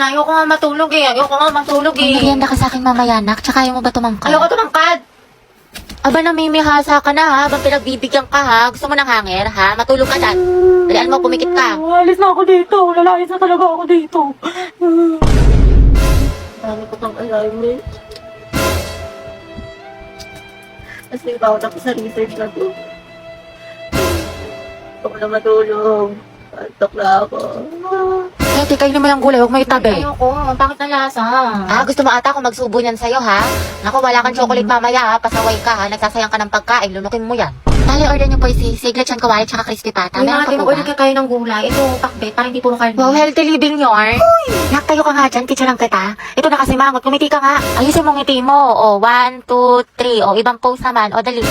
Ayoko nga matulog eh. Merienda ka sa akin mamaya, nak. Tsaka ayaw mo ba tumangkad? Ayoko tumangkad. Aba, namimihasa ka na ha. Habang pinagbibigyan ka ha. Gusto mo ng hanger ha? Matulog ka dyan. Dalian mo, pumikit ka. Alis na ako dito. Lalayas na talaga ako dito. Dami ko pang assignment. Kasi ba ako tapos sa research na to. Gusto ko na matulog. Antok na ako. Kaya kainin mo yung gulay, huwag may tabi. Ayoko, bakit na lasa? Gusto mo ata akong magsubo niyan sa'yo ha? Naku, wala kang chocolate mamaya ha. Pasaway ka ha. Nagsasayang ka ng pagkain. Lunukin mo yan. Tali, order niyo po si Siglet Chan Kawali tsaka crispy pata. May Meron mga pa po order ba? ka kayo ng gulay. Ito, pakbet, parang hindi puro karne. Wow, healthy living yun. Naktayo ka nga dyan, teacher lang kita. Ito na kasi mangot, kumiti ka nga. Ayusin mong ngiti mo. O, 1, 2, 3. O, ibang pose naman. O, dali.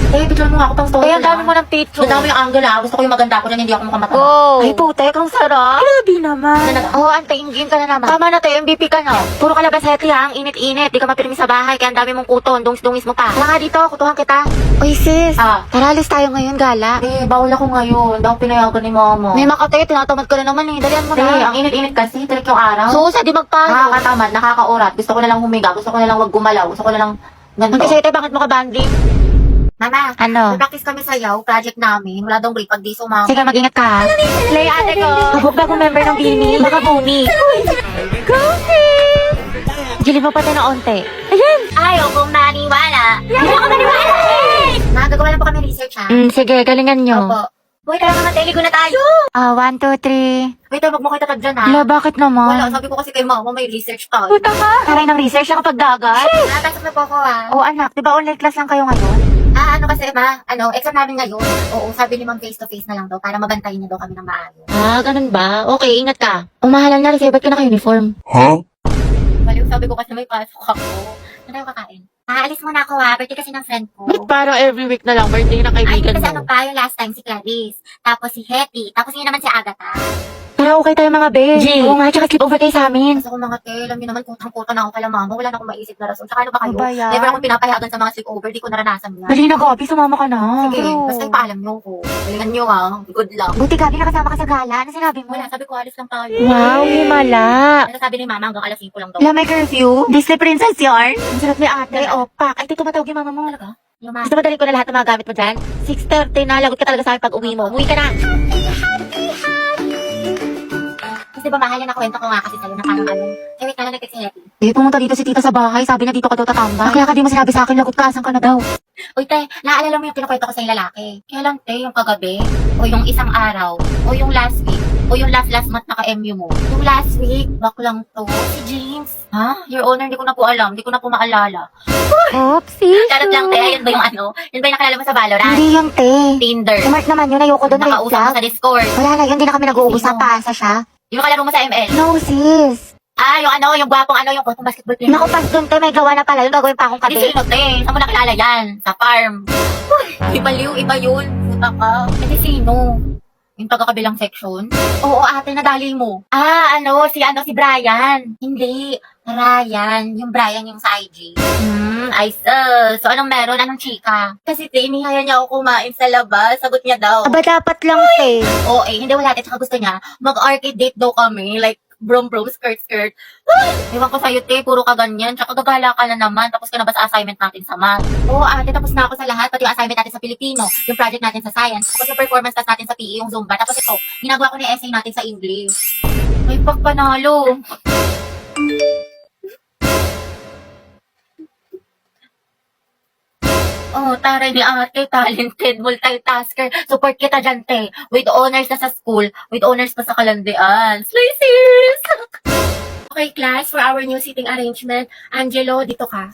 Picture mo nga ako pang story. Ang dami mo ng picture. Ang dami yung angle Gusto ko yung maganda ako na hindi ako mukhang mataba. Oh. Ay, putek, ang sarap. Grabe naman. Oh, antayin game ka na naman. Tama na tayo, MVP ka na. Puro kalabasete ha, ang init-init. Di ka mapirmi sa bahay, kaya ang dami mong kuton. Dungis-dungis mo pa. Tara nga dito, kutuhan kita. Uy sis, tara alis tayo ngayon, gala. Bawal ako ngayon. Daw pinayagan ni mama. May makatay, tinatamad ka na naman eh. Dalian mo na. Ang init-init kasi, tirik yung araw. Sus, di magpayo. Nakakatamad, nakakaurat. Gusto ko na lang humiga. Gusto ko na lang wag gumalaw. Gusto ko na lang ganito. Magkasete, bakit mo ka banding? Mama, Ano? practice kami sayaw, project namin. Wala daw break pag di sumama. Sige, mag-ingat ka. Play ate ko. Kabog ba kung member ng Bini? Baka buni. Gili mo pati na onte. Ayaw kong naniwala. Gagawa lang po kami research ha. Sige, galingan nyo. Opo. Wait, tara mga teligo na tayo. 1, 2, 3. Wait, wag mo kayo tatag dyan ha. Hala, bakit naman? Wala, sabi ko kasi kay mama may research tayo. Puta ka! Taray ng research na kapag dagat? Napasok na po ako ha. Oh, anak, di ba online class lang kayo ngayon? Ano kasi ma, exam namin ngayon. Oo, sabi ni ma'am face to face na lang daw para mabantayin niya daw kami ng maayos. Ganun ba? Okay, ingat ka. Umahalan na rin sa'yo, ba't ka naka-uniform? Baliw, sabi ko kasi may pasok ako. Ano tayo kakain? Aalis muna ako ha, birthday kasi ng friend ko. Ba't parang every week na lang birthday ng Ay, kaibigan kasi mo? ano pa, yung last time si Clarice. Tapos si Hetty. Tapos yun naman si Agatha. Pero okay tayo mga be. G. Oo nga, tsaka sleep over kayo sa amin. Kasi ako mga te, alam niyo naman kutang-kuta na ako kala mama. Wala na akong maisip na rason. Tsaka ano ba kayo? Ano ba yan? Never akong pinapayagan sa mga sleepover. Di ko naranasan yan. Dali na, Gabi, sumama ka na. Sige, basta ipaalam niyo ko. Galingan niyo ha. Good luck. Buti, Gabi, nakasama ka sa gala. Ano sinabi mo? Wala, sabi ko alis lang tayo. Wow, himala. Ano sabi ni mama hanggang alas 5 lang daw. Wala, may curfew. Disney Princess yarn. Ang sarap ni ate. Opak. Ay, tito, matawag yung mama mo. Talaga? Yung mama. Gusto mo dali ko na lahat ng mga gamit mo dyan? 6:30 na, lagot ka talaga sa akin pag uwi mo. Umuwi ka na. Kasi ba mahal na kwento ko nga kasi sa'yo na parang ano. Wait na lang nag-text si Hetty. Pumunta dito si tita sa bahay. Sabi na dito ka daw tatambay. Kaya ka di mo sinabi sa akin, lagot ka, asan ka na daw? Uy, te, naalala mo yung kinukwento ko sa yung lalaki? Kaya lang, te, yung kagabi, o yung isang araw, o yung last week, o yung last month naka-MU mo. Yung last week, baklang to, si James. Ha? Your Honor, hindi ko na po alam, hindi ko na po maalala. Oopsie. Charot lang, te, yun ba yung ano? Yun ba yung nakalala mo sa Valorant? Hindi yung te. Tinder. Smart naman yun, ayoko doon, red Nakausap mo flag. sa Discord. Wala na yun, hindi na kami nag-uusap, Sino? paasa siya. Yung kalaro mo sa ML. No, sis. Yung gwapong yung gwapong basketball player. Naku, pas doon, te, may gawa na pala. Yung gagawin pa akong Hindi kape. sino, te? Saan mo nakilala yan? Sa farm. Iba liw, iba yun. Puta ka. Hindi sino? Yung taga-kabilang section? Oo, ate, nadali mo. Si Brian. Hindi, Ryan. Yung Brian yung sa IG. I So, anong meron? Anong chika? Kasi tinihaya niya ako kumain sa labas. Sagot niya daw. Aba, dapat lang, te. Oo, hindi wala. Tsaka gusto niya, mag-arcade date daw kami. Like, brom, skirt. Ewan ko sa'yo, te, puro ka ganyan. Tsaka gagala ka na naman. Tapos ka na ba sa assignment natin sa math? Oo, ate, tapos na ako sa lahat. Pati yung assignment natin sa Filipino, yung project natin sa science, tapos yung performance test natin sa PE, yung Zumba. Tapos ito, ginagawa ko na yung essay natin sa English. May pagpanalo. Oh, taray ni ate, talented, multitasker. Support kita dyan, te. With honors na sa school, with honors pa sa kalandian. Slay, sis! Okay, class, for our new seating arrangement, Angelo, dito ka.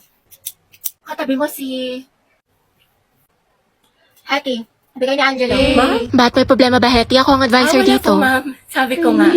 Katabi mo si... Hetty, bigay ni Angelo. Ma'am? Ba't may problema ba, Hetty? Ako ang advisor dito. Ma'am. Sabi ko nga.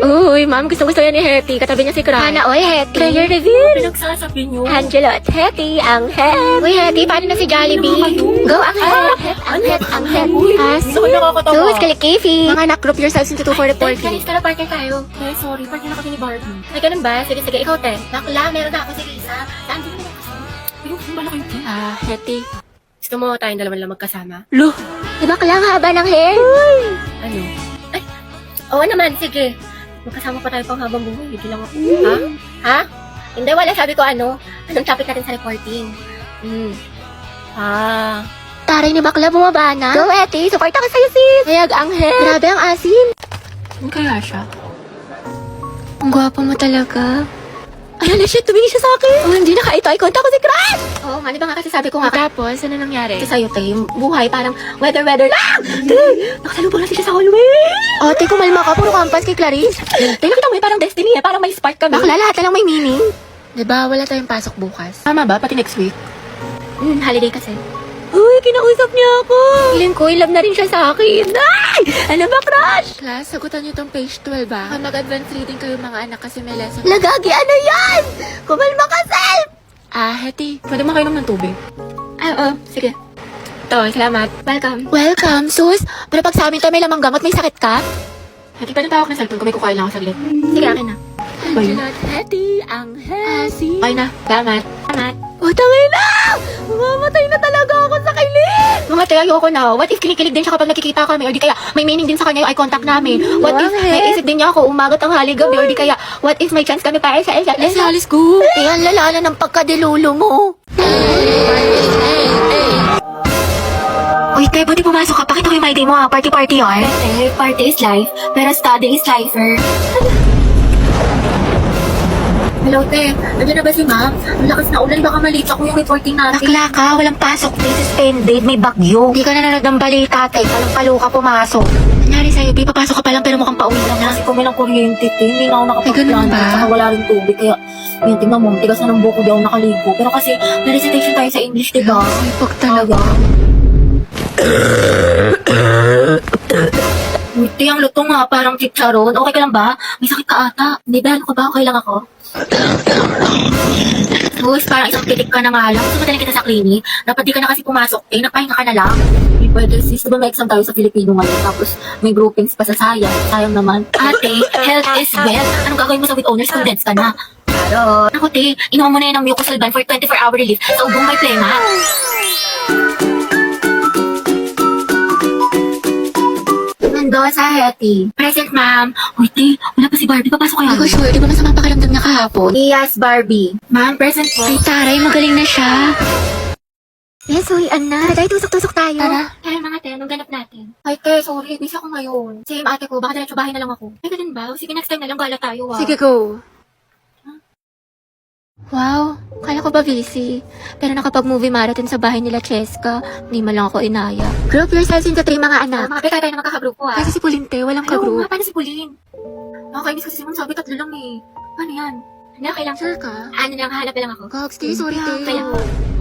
Uy, ma'am, gusto yan ni Hetty. Katabi niya si Cry. Sana, oy, Hetty. Player reveal. Pinagsasabi niyo. Angelo at Hetty, ang Het. Uy, Hetty, paano na si Jollibee? Go, ang Het. Ang Het, ang Het. As. Ako nakakatawa. Sus, kalikifi. Mga anak, group yourselves into 2 for reporting. Guys, tara partner tayo. Okay, sorry. Partner na kami ni Barbie. Ay, ganun ba? Sige, sige, ikaw, te. Bakla, meron na ako si Lisa. Saan din naman kasi? Ayun, kung bala kayo. Hetty. Gusto mo tayong dalawa lang magkasama? Lo, di ba kailangan haba ng hair? Ano? Oo naman, sige. Magkasama pa tayo pang habang buhay. Hindi lang ako. Ha? Ha? Hindi, wala. Sabi ko anong topic natin sa reporting? Taray ni bakla, bumaba na. Go, Hetty. Support ako sa'yo, sis. Hayag ang hair. Grabe ang asim. Ano kaya siya? Ang gwapo mo talaga. Ayan na siya, tumingin siya sa akin. Oh, hindi naka-eye contact ko si Crush. Oo nga, di ba nga kasi sabi ko nga Tapos, ano nangyari? kasi sa'yo, te, yung buhay parang weather lang. Te, nakasalubong na siya sa hallway. Ate, kumalma ka. Puro kampas kay Clarice. Te, nakita mo parang destiny parang may spark kami. Bakla, lahat na lang may meaning. Diba, wala tayong pasok bukas? Tama ba? Pati next week? Holiday kasi. Uy, kinausap niya ako. Feeling ko, love na rin siya sa akin. Ay! Ano ba, Crush? Class, sagutan niyo tong page 12 ba? Mag-advance reading kayo mga anak kasi may lesson. Lagagi, ano yan? Kumalma ka, self. Hetty, pwede mo kayo ng tubig? Oo, sige. Ito, salamat. Welcome. Welcome, sus. Pero pag sa amin tayo may lamang gamot, may sakit ka? Hetty, pwede tawag ng cellphone ko, may kukain lang ako saglit. Sige, akin na. Angelo at Hetty, ang Hetty. Okay na, salamat. Salamat. Oh, tangay na! Mamamatay na talaga ako sa kilig! Mga te, ayoko na. What if kinikilig din siya kapag nakikita kami? Or di kaya may meaning din sa kanya yung eye contact namin? What if may isip din niya ako umagat ang hali gabi? Or di kaya, what if may chance kami para sa isa't isa? Let's go! Eh, ang lala na ng pagkadilulo mo. Uy, te, buti pumasok ka. Pakita ko yung my day mo ha. Party-party yar. Te, party is life, pero study is lifer. Hello, te. Nandiyan na ba si ma'am? Ang lakas na ulan. Baka malate ako yung reporting natin. Bakla ka, walang pasok. This suspended, may bagyo. Hindi ka nanonood ng balita, te. Palang-palo ka pumasok. Nangyari sa'yo, Pi, papasok ka pa lang pero mukhang pauwi lang na. Kasi kumilang kuryente, te. Hindi na ako nakapagplano. ganun ba? Saka wala rin tubig. Kaya, yun, tingnan mo, tigas na ng buko, di ako nakaligo. Pero kasi, may recitation tayo sa English, di ba? Pag talaga. Buti ang luto nga, parang chicharon. Okay ka lang ba? May sakit ka ata. Hindi ba? Ano ka ba? Okay lang ako? Sus, parang isang titik ka na nga lang. Gusto mo talaga kita sa clinic? Dapat di ka na kasi pumasok. Eh, nagpahinga ka na lang. Hindi pwede, sis. Diba may exam tayo sa Filipino ngayon? Tapos, may groupings pa sa sayang. Sayang naman. Ate, health is wealth. Anong gagawin mo sa with owner students ka na? Pero, ako te, inuha mo na yun ng mucosal ban for 24-hour relief sa ubong may plema. Nando sa Hetty. Present, ma'am. Uy, te, wala pa si Barbie. Papasok kayo. Hindi ko sure, di ba masama pakiramdam niya kahapon? Yes, Barbie. Ma'am, present po. Ay, taray, magaling na siya. Yes, uy, Anna. Tayo, tusok-tusok tayo. Tara. Kaya mga te, anong ganap natin? Ay, te, sorry. Busy ako ngayon. Same ate ko, baka diretso bahay na lang ako. Ay, ganun ba? Sige, next time na lang gala tayo, ah. Sige, go. Wow, kala ko ba busy? Pero nakapag-movie marathon sa bahay nila Cheska, hindi man lang ako inaya. Group yourselves into 3 mga anak. Mga pe, tayo na magkakagrupo, ah. Kasi si Pulinte, walang Ayaw ka-group. nga, paano si Pauline? Nakakainis kasi si Mom, sabi 3 lang eh. Ano yan? Ano, kailang Sure ka? Ano lang, hanap na lang ako. Gogs, di, sorry, Yeah, te. kaya.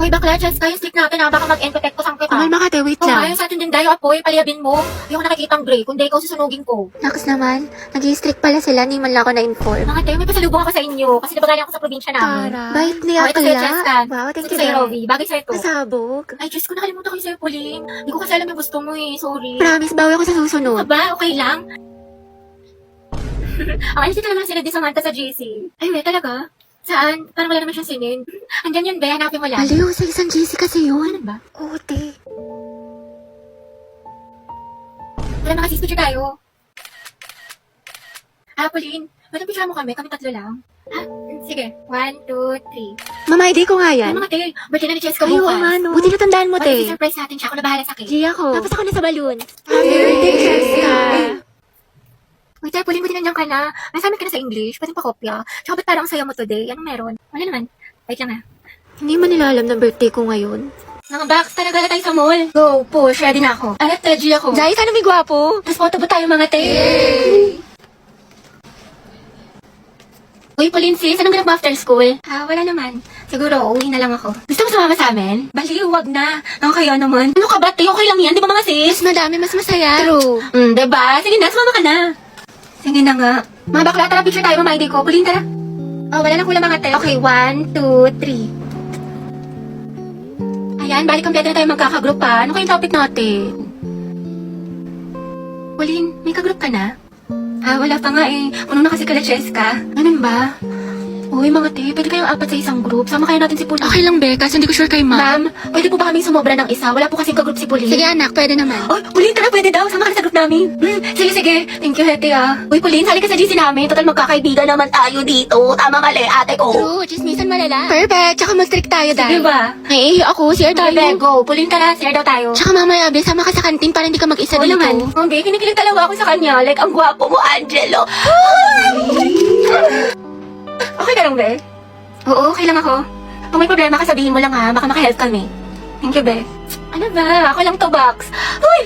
Hoy, bakla, Cheska, yung stick natin, ah. Baka mag-end-protect ko sang kita. Kumalma ka, te, wait Oh, lang. ayun sa atin din dayo, apoy, paliyabin mo. Ayoko nakikita ang gray, kundi ikaw susunugin ko. Naks naman, nag-i-strict pala sila, hindi man lang ako na-inform. Mga tayo, may pasalubong ako sa inyo. Kasi diba galing ako sa probinsya namin. Tara. Bait Oh, niya ito sa'yo, kaya. Cheska. Wow, thank Ito you, sa'yo, Dad. Rovi. Bagay sa'yo to. Pasabog. Ay, Diyos ko, nakalimutan ko yung sa'yo, Pauline. Hindi ko kasi alam yung gusto mo eh. Sorry. Promise, bawi ako sa susunod. Aba, okay lang. Ang alis naman sila di Samantha sa GC. Ay, may talaga? Saan? Parang wala naman siyang sinin. Andyan yun, Be. Hanapin mo lang. Aliw, sa isang GC kasi yun. Ano ba? Ote. Wala mga sis, picture tayo. Pauline. Ba't picture mo kami? Kami 3 lang. Sige. 1, 2, 3. Mama, ID ko nga Ay, yan. mga te. Birthday na ni Cheska Ay, bukas. oo nga, no. Buti natandaan mo, Te. te. Surprise natin siya. Ako na bahala sa cake. Gia ko. Tapos ako na sa balloon. Happy birthday, Cheska. Uy, te, Pauline, buti nandiyan ka na. Nasamit ka na sa English. Pwede pa kopya. Tsaka ba't parang saya mo today? Anong meron? Wala naman. Wait lang ah. Hindi mo nila alam na birthday ko ngayon. Mga Bax, talaga na tayo sa mall. Go, push. Ready na ako. Alat, Teji ako. Jai, sana may gwapo. Tapos photo ba tayo mga te? Uy, Pauline sis, anong ganap mo after school? Wala naman. Siguro, uwi na lang ako. Gusto mo sumama sa amin? Bali, huwag na. Ako kaya naman. Ano ka ba, te? Okay lang yan, di ba mga sis? Mas madami, mas masaya. True. Diba? Sige na, sumama ka na. Sige na nga. Mga bakla, tara, picture tayo, mama, ID ko. Pauline, tara. Oh, wala nang kulang mga te. Okay, 1, 2, 3. Ayan, balik kompleto na tayo magkakagroup pa. Ano kayong topic natin? Pauline, may kagroup ka na? Wala pa nga eh. Puno na kasi kala Cheska. Ganun ba? Uy, mga te, pwede kayong apat sa isang group. Sama kayo natin si Pauline. Okay lang, be, kasi hindi ko sure kay Ma'am, pwede po ba kaming sumobra ng isa? Wala po kasing kagroup si Pauline. Sige, anak, pwede naman. Oh, Pauline, tara, pwede daw. Sama ka na sa group namin. Sige, sige. Thank you, Hete, ah. Uy, Pauline, sali ka sa GC namin. Total, magkakaibigan naman tayo dito. Tama mali, ate ko. True, chismisan malala. Perfect, tsaka mag-strict tayo, Sige dahil. ba? Naiihi ako, share tayo. Sige, go. Pauline, tara, share daw tayo. Tsaka mamaya, be, sama ka sa kantin para hindi ka mag-isa Oo dito. naman. Be, kinikilig talaga ako sa kanya. Like, ang gwapo mo, Angelo. Okay ka lang, Be? Oo, okay lang ako. Kung may problema ka, sabihin mo lang ha. Baka makahelp kami. Thank you, Be. Ano ba? Ako lang to, Box. Uy!